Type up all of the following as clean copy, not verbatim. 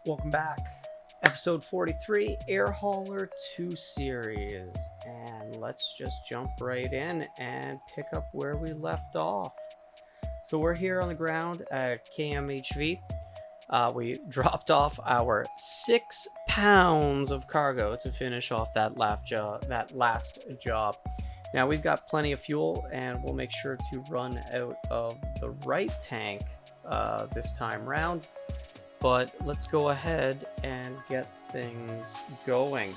Welcome back. Episode 43, Air Hauler 2 series. And let's just jump right in and pick up where we left off. So we're here on the ground at KMHV. We dropped off our 6 pounds of cargo to finish off that last job. Now we've got plenty of fuel, and we'll make sure to run out of the right tank this time round. But let's go ahead and get things going.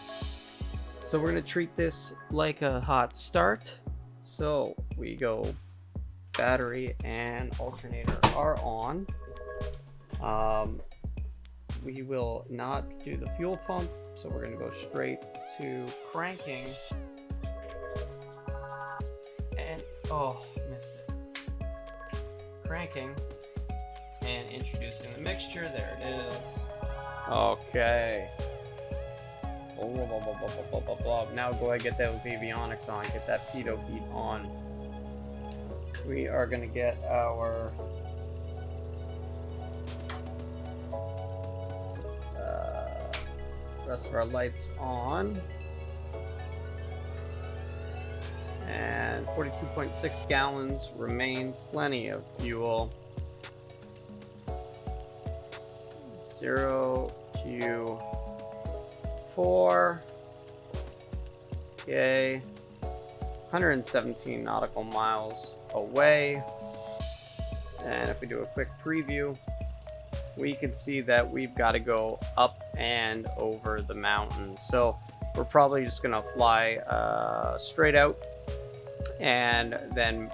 So we're going to treat this like a hot start. So we go battery and alternator are on. We will not do the fuel pump, so we're going to go straight to cranking. And missed it. Cranking. And introducing the mixture. There it is. Okay. Now go ahead and get those avionics on. Get that pitot heat on. We are going to get our rest of our lights on. And 42.6 gallons remain. Plenty of fuel. 0Q4. Okay. 117 nautical miles away. And if we do a quick preview, we can see that we've got to go up and over the mountain. So we're probably just gonna fly straight out and then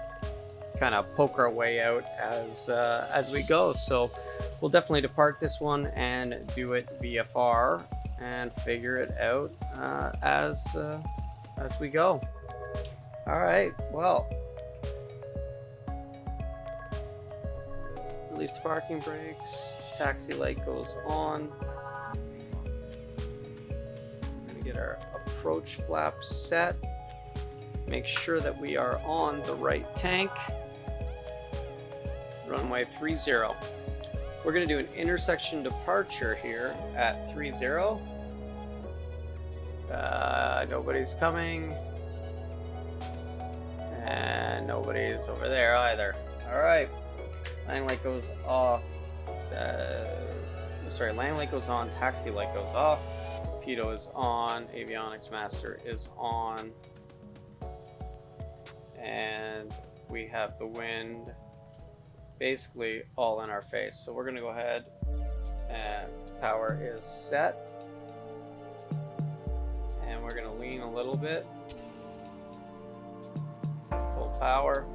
kind of poke our way out as we go. So we'll definitely depart this one and do it VFR and figure it out as we go. All right, well, release the parking brakes. Taxi light goes on. We're gonna get our approach flap set. Make sure that we are on the right tank. Runway 30. We're going to do an intersection departure here at 30. Nobody's coming. And nobody's over there either. Alright. Landing light goes off. Landing light goes on. Taxi light goes off. Pitot is on. Avionics master is on. And we have the wind basically all in our face. So we're going to go ahead and power is set. And we're going to lean a little bit. Full power.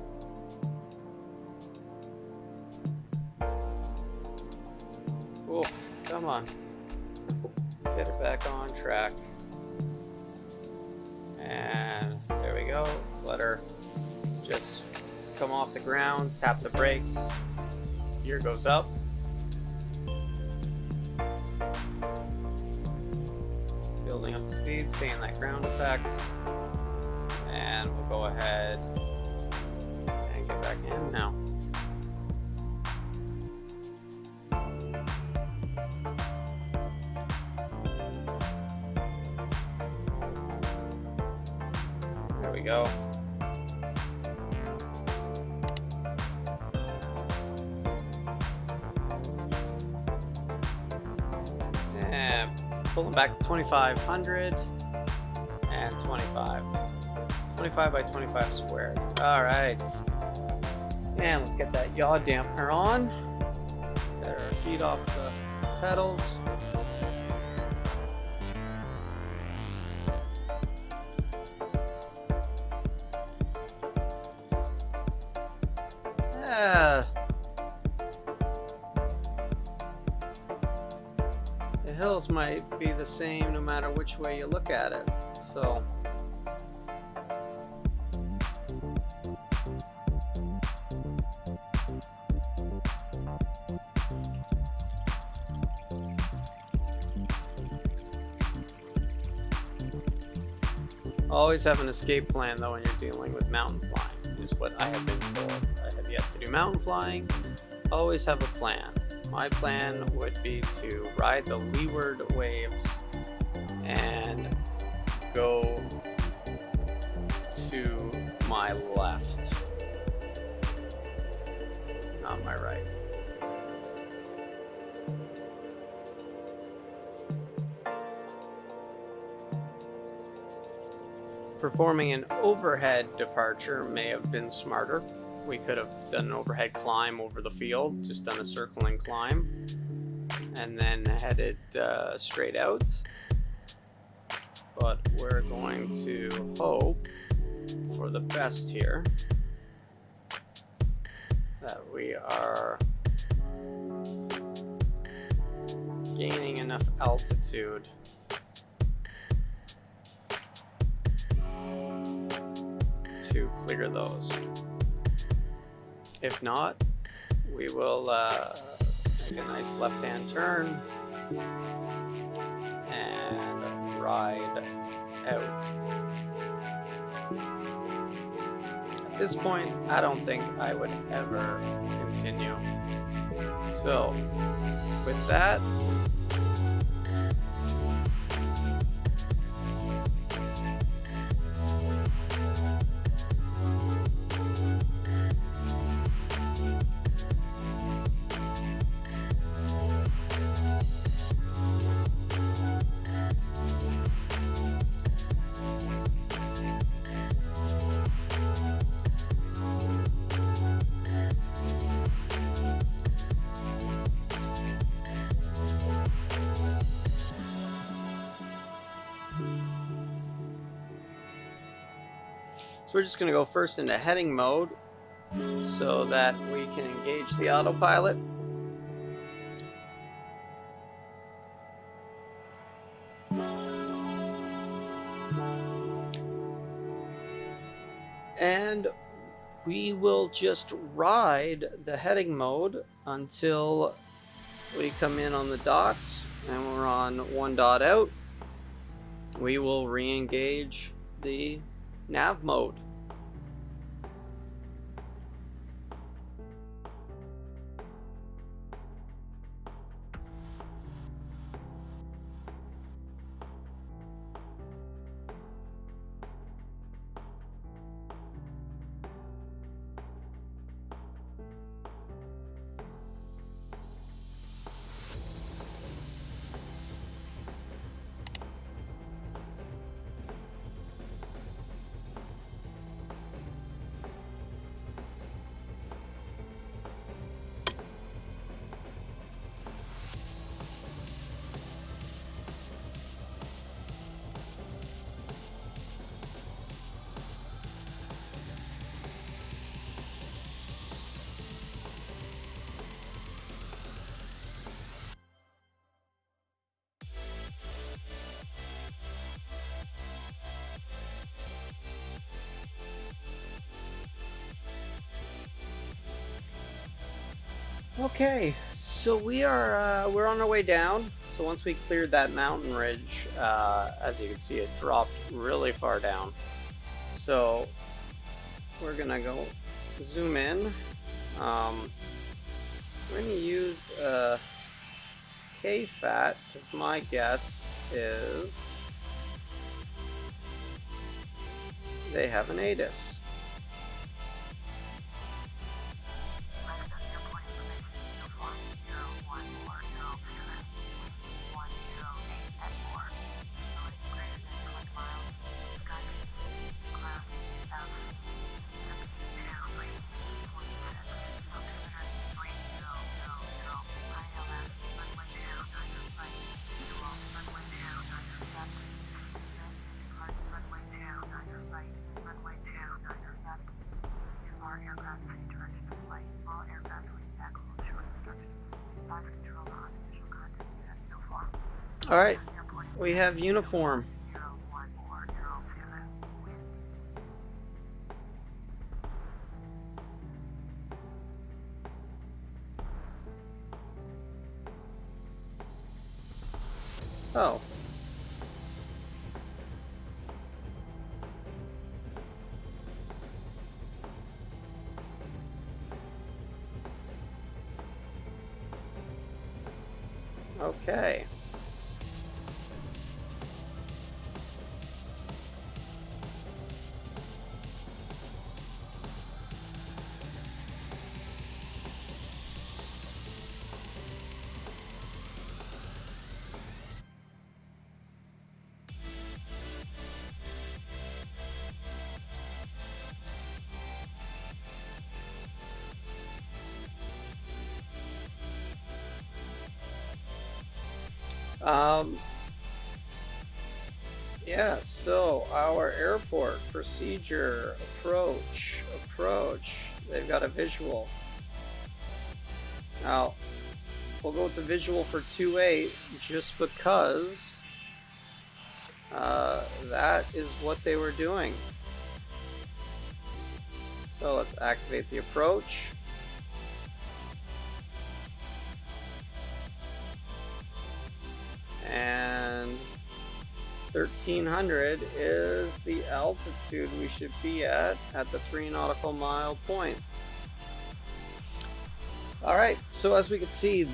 Ooh, come on. Get it back on track. And there we go. Let her just come off the ground, tap the brakes, gear goes up. Building up the speed, staying that ground effect. And we'll go ahead and get back in now. There we go. Pulling back to 2500 and 25 by 25 squared. All right, and let's get that yaw dampener on. Get our feet off the pedals. The hills might be the same no matter which way you look at it. So always have an escape plan though when you're dealing with mountain flying, is what I have been told. I have yet to do mountain flying. Always have a plan. my plan would be to ride the leeward waves and go to my left, not my right. Performing an overhead departure may have been smarter. We could have done an overhead climb over the field, just done a circling climb, and then headed straight out. But we're going to hope for the best here, that we are gaining enough altitude to clear those. If not, we will make a nice left-hand turn and ride out. At this point, I don't think I would ever continue. So, with that, we're just going to go first into heading mode so that we can engage the autopilot. And we will just ride the heading mode until we come in on the dots and we're on 1 dot out. We will re-engage the nav mode. Okay, so we're on our way down. So once we cleared that mountain ridge, as you can see, it dropped really far down. So we're gonna go zoom in. We're gonna use K-Fat, because my guess is they have an ADIS. All right, we have uniform. Oh. Okay. Yeah, so our airport procedure, approach. They've got a visual. Now, we'll go with the visual for 2-8 just because that is what they were doing. So let's activate the approach. And 1300 is the altitude we should be at the 3 nautical mile point. Alright, so as we can see,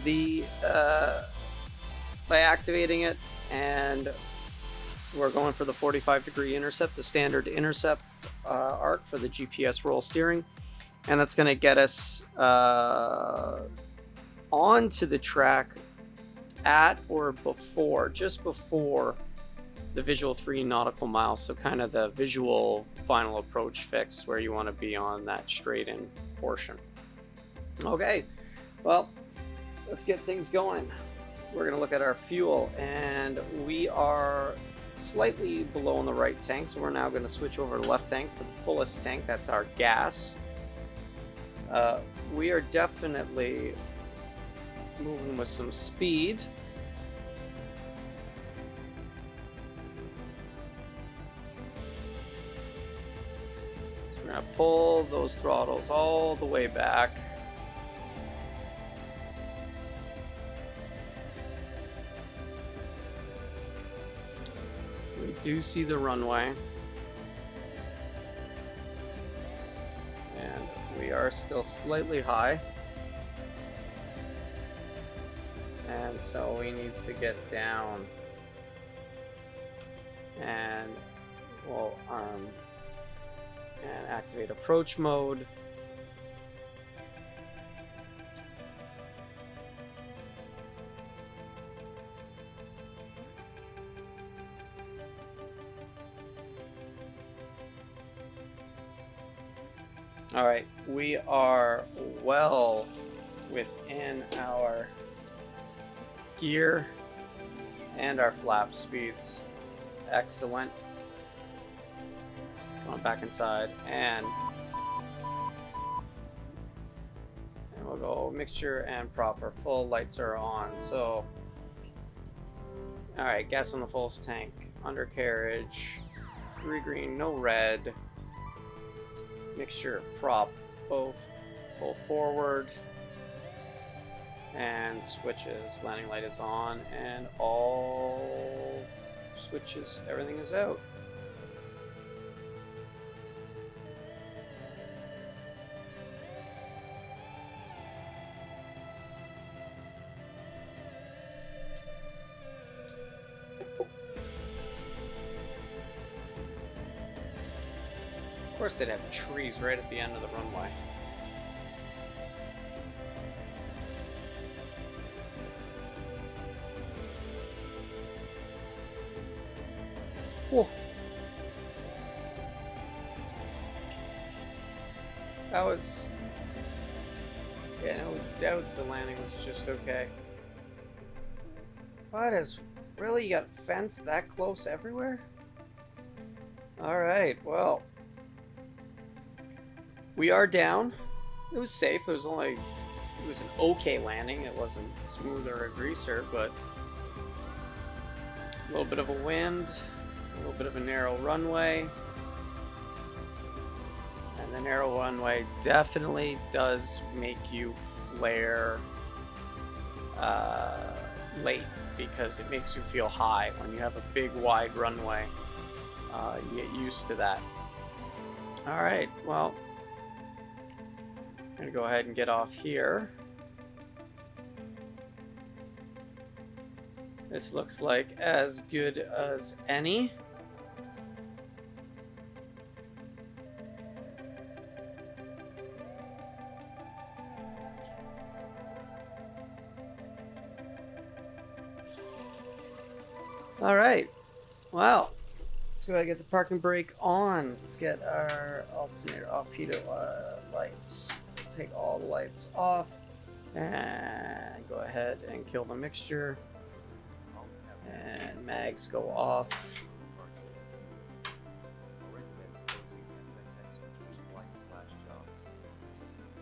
by activating it, and we're going for the 45-degree intercept, the standard intercept arc for the GPS roll steering, and that's going to get us onto the track at or before, just before the visual 3 nautical miles, so kind of the visual final approach fix where you want to be on that straight in portion. Okay, well, let's get things going. We're going to look at our fuel, and we are slightly below in the right tank, so we're now going to switch over to the left tank for the fullest tank. That's our gas. We are definitely moving with some speed. So we're going to pull those throttles all the way back. We do see the runway. And we are still slightly high. And so we need to get down. And we'll arm and activate approach mode. All right, we are well within our gear and our flap speeds. Excellent. Going back inside, and we'll go mixture and proper. Full lights are on. So, all right, gas on the full tank. Undercarriage, 3 green, no red. Mixture, prop, both full forward, and switches. Landing light is on, and all switches, everything is out. Of course, they'd have trees right at the end of the runway. Whoa. That was... yeah, no doubt the landing was just okay. What is... really? You got fence that close everywhere? Alright, well... we are down. It was safe. It was an okay landing. It wasn't smooth or a greaser, but a little bit of a wind, a little bit of a narrow runway. And the narrow runway definitely does make you flare late, because it makes you feel high. When you have a big wide runway, you get used to that. Alright, well, I'm going to go ahead and get off here. This looks like as good as any. All right. Wow. Let's go ahead and get the parking brake on. Let's get our alternator off. Pitot lights. Take all the lights off. And go ahead and kill the mixture. And mags go off.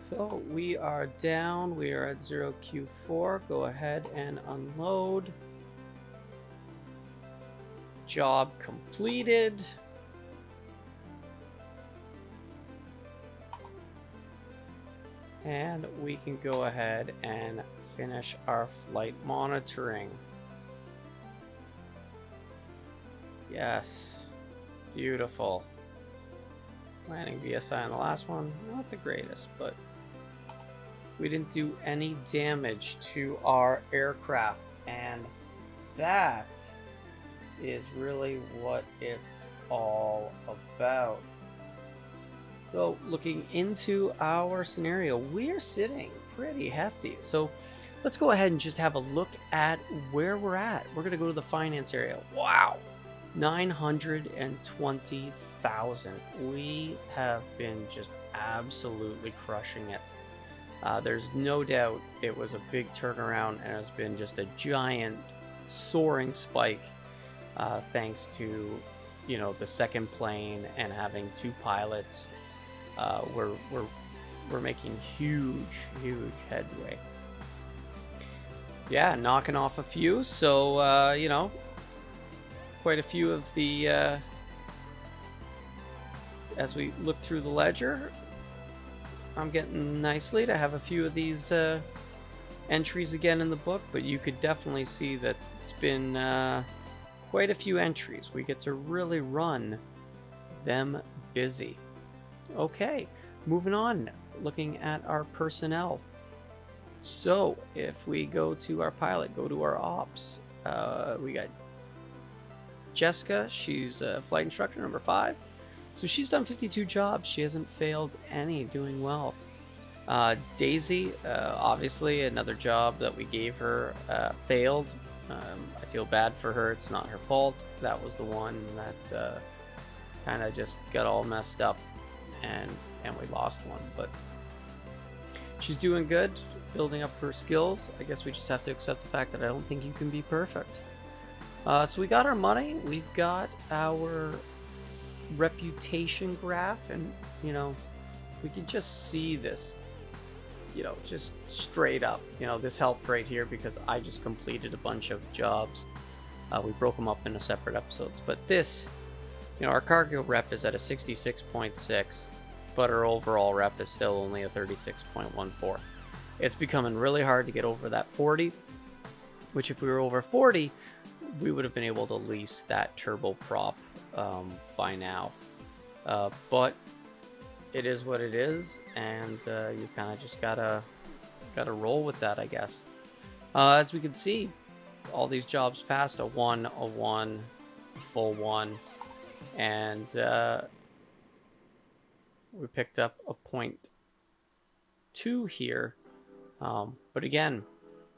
So we are down. We are at 0Q4. Go ahead and unload. Job completed. And we can go ahead and finish our flight monitoring. Yes, beautiful. Landing VSI on the last one, not the greatest, but we didn't do any damage to our aircraft, and that is really what it's all about. So looking into our scenario, we're sitting pretty hefty. So let's go ahead and just have a look at where we're at. We're going to go to the finance area. Wow, 920,000. We have been just absolutely crushing it. There's no doubt it was a big turnaround, and it's been just a giant soaring spike thanks to, you know, the second plane and having two pilots. We're making huge headway. Yeah, knocking off a few. So you know, quite a few of the as we look through the ledger, I'm getting nicely to have a few of these entries again in the book, but you could definitely see that it's been quite a few entries. We get to really run them busy. Okay, moving on, looking at our personnel. So if we go to our pilot, go to our ops, we got Jessica. She's a flight instructor number 5. So she's done 52 jobs. She hasn't failed any, doing well. Daisy, obviously another job that we gave her failed. I feel bad for her. It's not her fault. That was the one that kind of just got all messed up, and we lost one. But she's doing good, building up her skills. I guess we just have to accept the fact that I don't think you can be perfect. So we got our money. We've got our reputation graph, and you know, we can just see this, you know, just straight up. You know, this helped right here because I just completed a bunch of jobs. We broke them up into separate episodes, but this, you know, our cargo rep is at a 66.6, but our overall rep is still only a 36.14. It's becoming really hard to get over that 40, which if we were over 40, we would have been able to lease that turboprop by now. But it is what it is, and you kind of just gotta roll with that, I guess. As we can see, all these jobs passed a 1, a 1, full 1, and we picked up a 0.2 here. But again,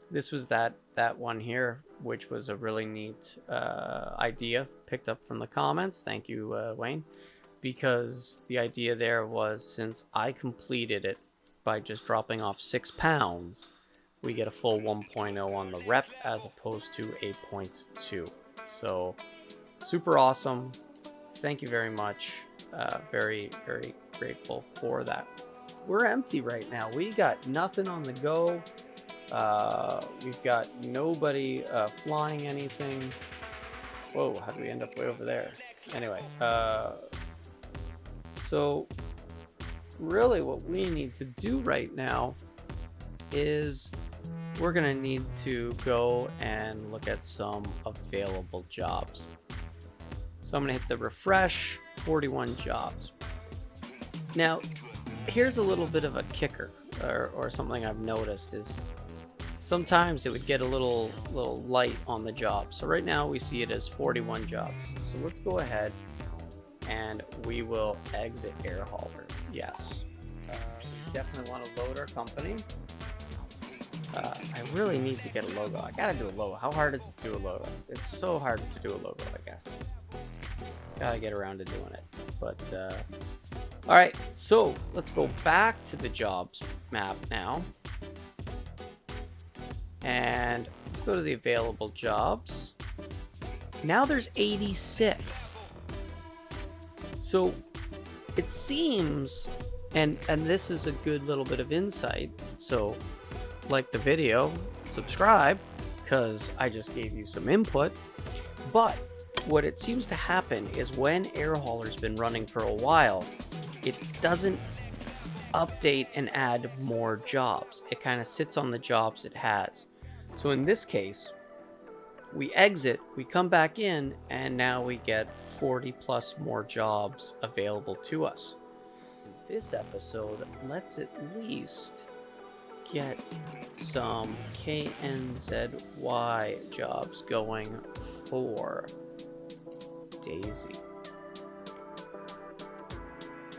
this was that one here, which was a really neat idea picked up from the comments. Thank you, Wayne. Because the idea there was, since I completed it by just dropping off 6 pounds, we get a full 1.0 on the rep as opposed to a 0.2. So super awesome. Thank you very much. Very grateful for that. We're empty right now. We got nothing on the go. We've got nobody flying anything. Whoa, how did we end up way over there? Anyway, so really what we need to do right now is we're gonna need to go and look at some available jobs. So I'm gonna hit the refresh, 41 jobs. Now, here's a little bit of a kicker, or something I've noticed is, sometimes it would get a little light on the job. So right now we see it as 41 jobs. So let's go ahead and we will exit air hauler. Yes. We definitely want to load our company. I really need to get a logo. I gotta do a logo. How hard is it to do a logo? It's so hard to do a logo, I guess. Gotta get around to doing it. But, alright, so let's go back to the jobs map now. And let's go to the available jobs. Now there's 86. So it seems, and this is a good little bit of insight. So like the video, subscribe, because I just gave you some input. But what it seems to happen is when air hauler's been running for a while, it doesn't update and add more jobs. It kind of sits on the jobs it has. So in this case, we exit, we come back in, and now we get 40 plus more jobs available to us. This episode, let's at least get some KNZY jobs going for Daisy.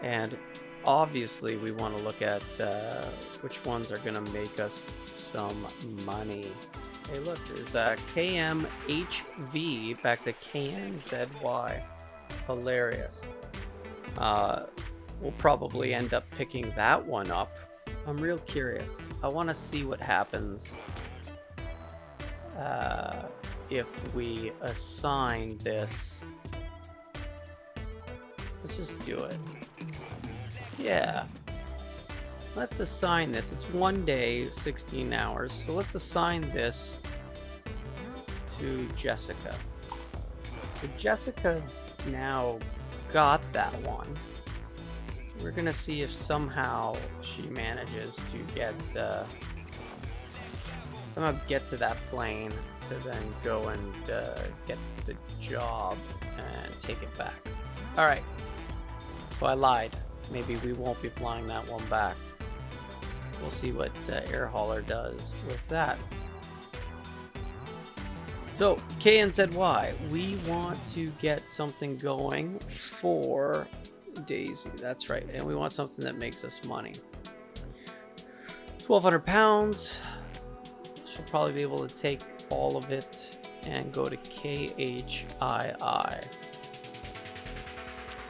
And obviously we want to look at which ones are going to make us some money. Hey look, there's KMHV back to KNZY. Hilarious. We'll probably end up picking that one up. I'm real curious. I want to see what happens if we assign this. Let's just do it. Yeah. Let's assign this. It's 1 day, 16 hours. So let's assign this to Jessica. So Jessica's now got that one. We're going to see if somehow she manages to get to that plane to then go and get the job and take it back. All right. So I lied. Maybe we won't be flying that one back. We'll see what air hauler does with that. So KNZY, we want to get something going for Daisy. That's right, and we want something that makes us money. 1,200 pounds. She'll probably be able to take all of it and go to KHII.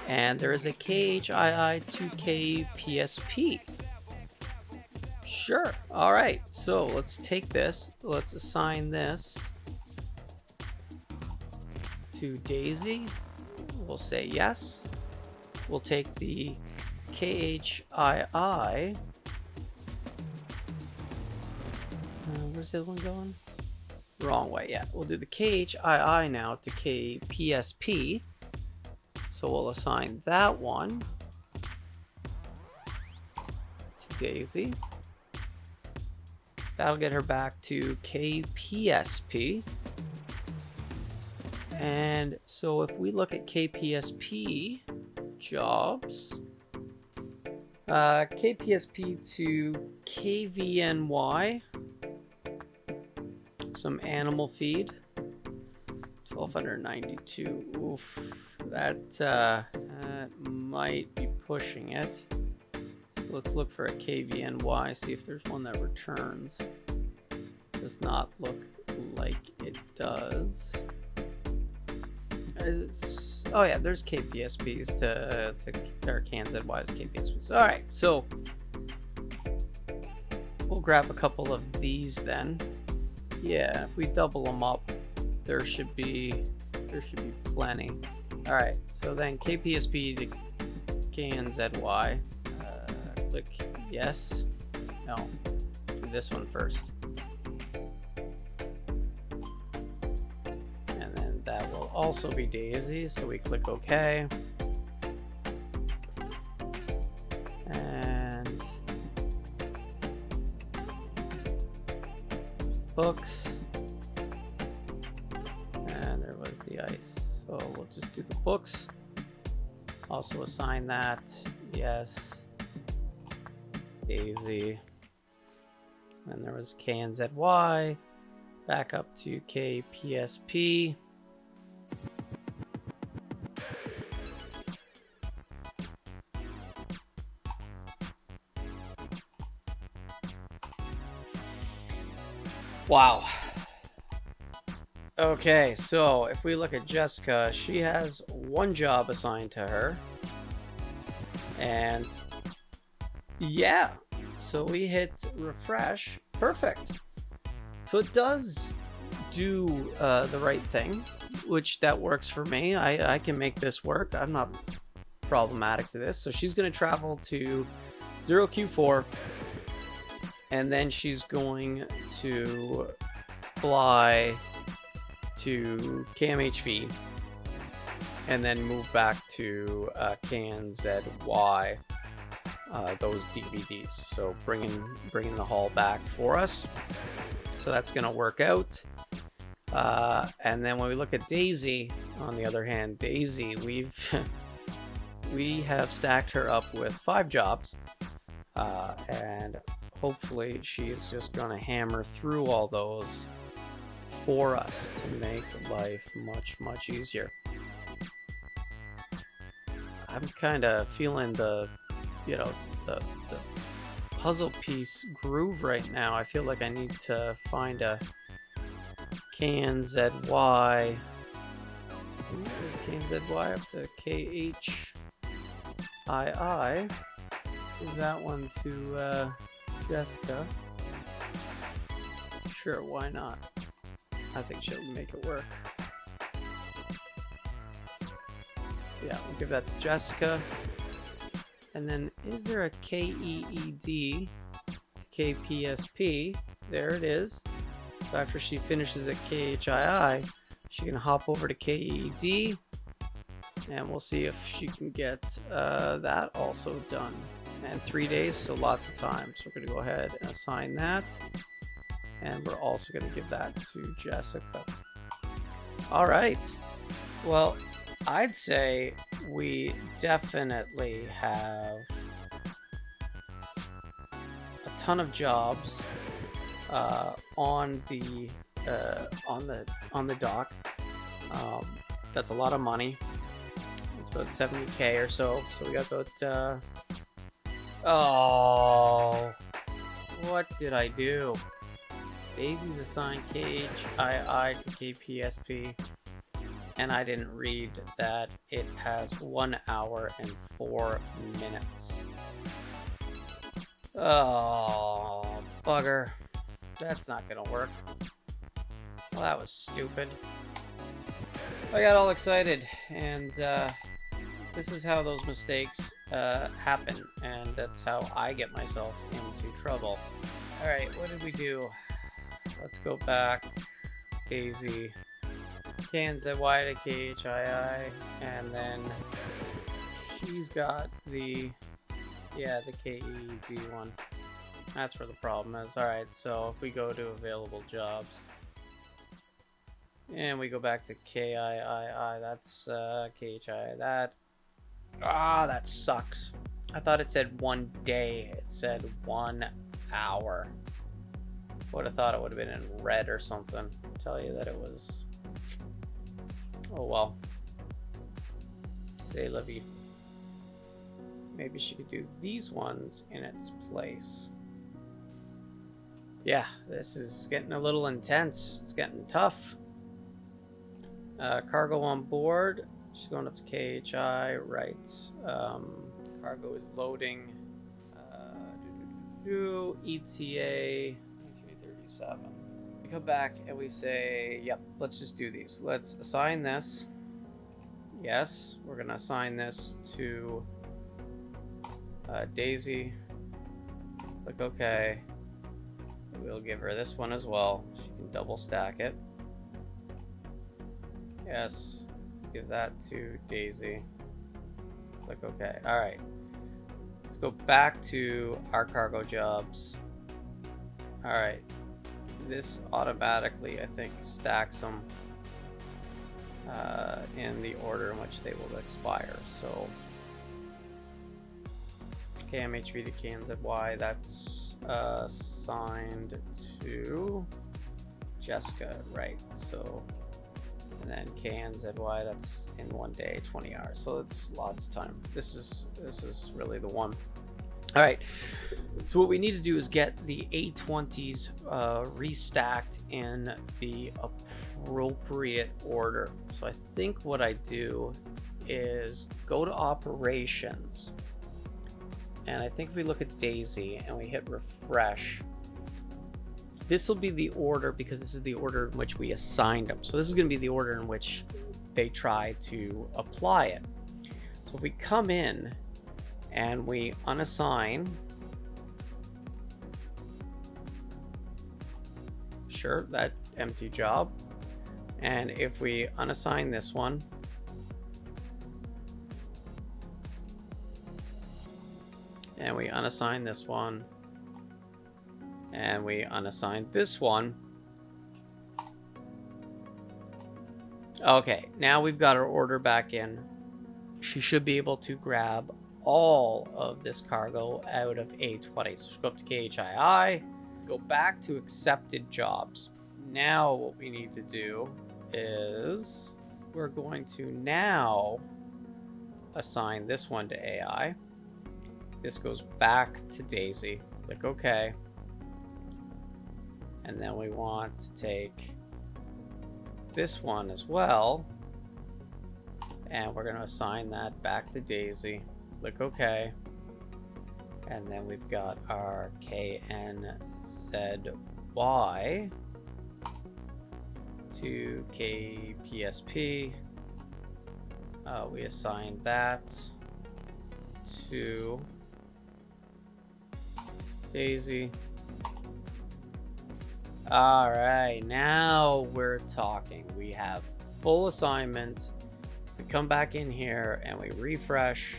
And there is a KHII to KPSP. Sure. All right. So let's take this. Let's assign this to Daisy. We'll say yes. We'll take the KHII. Where's the other one going? Wrong way. Yeah. We'll do the KHII now to KPSP. So we'll assign that one to Daisy. That'll get her back to KPSP. And so if we look at KPSP jobs, KPSP to KVNY, some animal feed, 1,292. Oof, that might be pushing it. So let's look for a KVNY, see if there's one that returns. Does not look like it does. Oh yeah, there's KPSPs to or KNZY's KPSPs. All right, so we'll grab a couple of these then. Yeah, if we double them up, there should be plenty. All right, so then KPSP to KNZY. Click yes. No, do this one first. And then that will also be Daisy, so we click OK. And books. And there was the ice. So we'll just do the books. Also assign that. Yes. Daisy. And there was KNZY, back up to KPSP. Wow. Okay, so if we look at Jessica, she has one job assigned to her. And yeah, so we hit refresh. Perfect. So it does do the right thing, which that works for me. I can make this work. I'm not problematic to this. So she's going to travel to 0Q4, and then she's going to fly to KMHV, and then move back to KNZY, those DVDs. So bringing the haul back for us. So that's going to work out. And then when we look at Daisy, on the other hand, Daisy, we have stacked her up with 5 jobs, and hopefully she's just going to hammer through all those for us to make life much easier. I'm kind of feeling the puzzle piece groove right now. I feel like I need to find a KNZY. Where's KNZY up to KHII? Give that one to Jessica. Sure, why not? I think she'll make it work. Yeah, we'll give that to Jessica. And then, is there a KEED to KPSP? There it is. So after she finishes at KHII, she can hop over to KED, and we'll see if she can get that also done. And 3 days, so lots of time. So we're going to go ahead and assign that. And we're also going to give that to Jessica. All right. Well, I'd say we definitely have a ton of jobs on the dock. That's a lot of money. It's about 70K or so. So we got about oh, what did I do? Daisy's assigned KHII to KPSP, and I didn't read that it has 1 hour and 4 minutes. Oh, bugger. That's not gonna work. Well, that was stupid. I got all excited, and this is how those mistakes happen, and that's how I get myself into trouble. Alright, what did we do? Let's go back. Daisy, KNZY to KHII, and then she's got the KED one. That's where the problem is. Alright, so if we go to available jobs, and we go back to KIII, that's KHI, that sucks. I thought it said 1 day. It said 1 hour. Would have thought it would have been in red or something. I'll tell you that it was. Oh well. C'est la vie. Maybe she could do these ones in its place. Yeah, this is getting a little intense. It's getting tough. Cargo on board. She's going up to KHI, right. Cargo is loading. ETA 337. We come back and we say, yep, let's just do these. Let's assign this. Yes, we're going to assign this to Daisy. Click OK. We'll give her this one as well. She can double stack it. Yes. Let's give that to Daisy. Click OK. All right. Let's go back to our cargo jobs. All right. This automatically, I think, stacks them in the order in which they will expire. So KMHV to KNZY, that's assigned to Jessica, right? So, and then KNZY, that's in 1 day, 20 hours. So it's lots of time. This is really the one. All right. So what we need to do is get the A20s restacked in the appropriate order. So I think what I do is go to operations, and I think if we look at Daisy and we hit refresh, this will be the order, because this is the order in which we assigned them. So this is going to be the order in which they try to apply it. So if we come in and we unassign, sure, that empty job, and if we unassign this one, and we unassign this one, and we unassign this one. Okay, now we've got our order back in. She should be able to grab all of this cargo out of A20. So go up to KHII, go back to accepted jobs. Now what we need to do is we're going to now assign this one to AI. This goes back to Daisy. Click OK. And then we want to take this one as well, and we're going to assign that back to Daisy. Click OK. And then we've got our KNZY to KPSP. We assign that to Daisy. All right, now we're talking. We have full assignment. We come back in here and we refresh.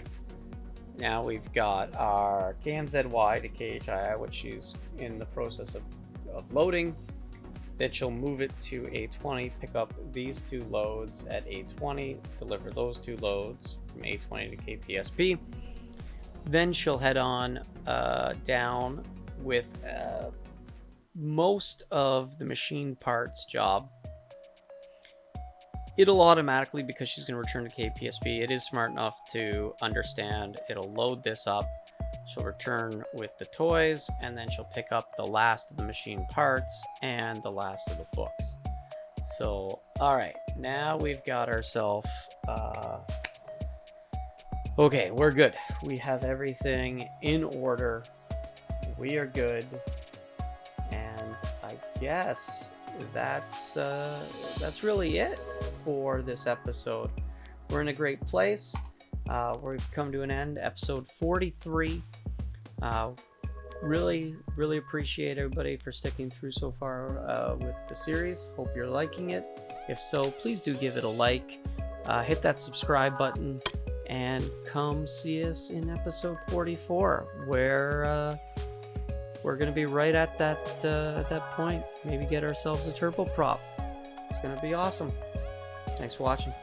Now we've got our KNZY to KHII, which she's in the process of loading. Then she'll move it to A20, pick up these 2 loads at A20, deliver those 2 loads from A20 to KPSP. Then she'll head on down with most of the machine parts job. It'll automatically, because she's going to return to KPSP, it is smart enough to understand. It'll load this up. She'll return with the toys, and then she'll pick up the last of the machine parts and the last of the books. So, all right, now we've got ourselves okay, we're good. We have everything in order. We are good. And I guess that's really it for this episode. We're in a great place. We've come to an end, episode 43. Really appreciate everybody for sticking through so far with the series. Hope you're liking it. If so, please do give it a like. Hit that subscribe button, and come see us in episode 44, where we're going to be right at that point. Maybe get ourselves a turboprop. It's going to be awesome. Thanks for watching.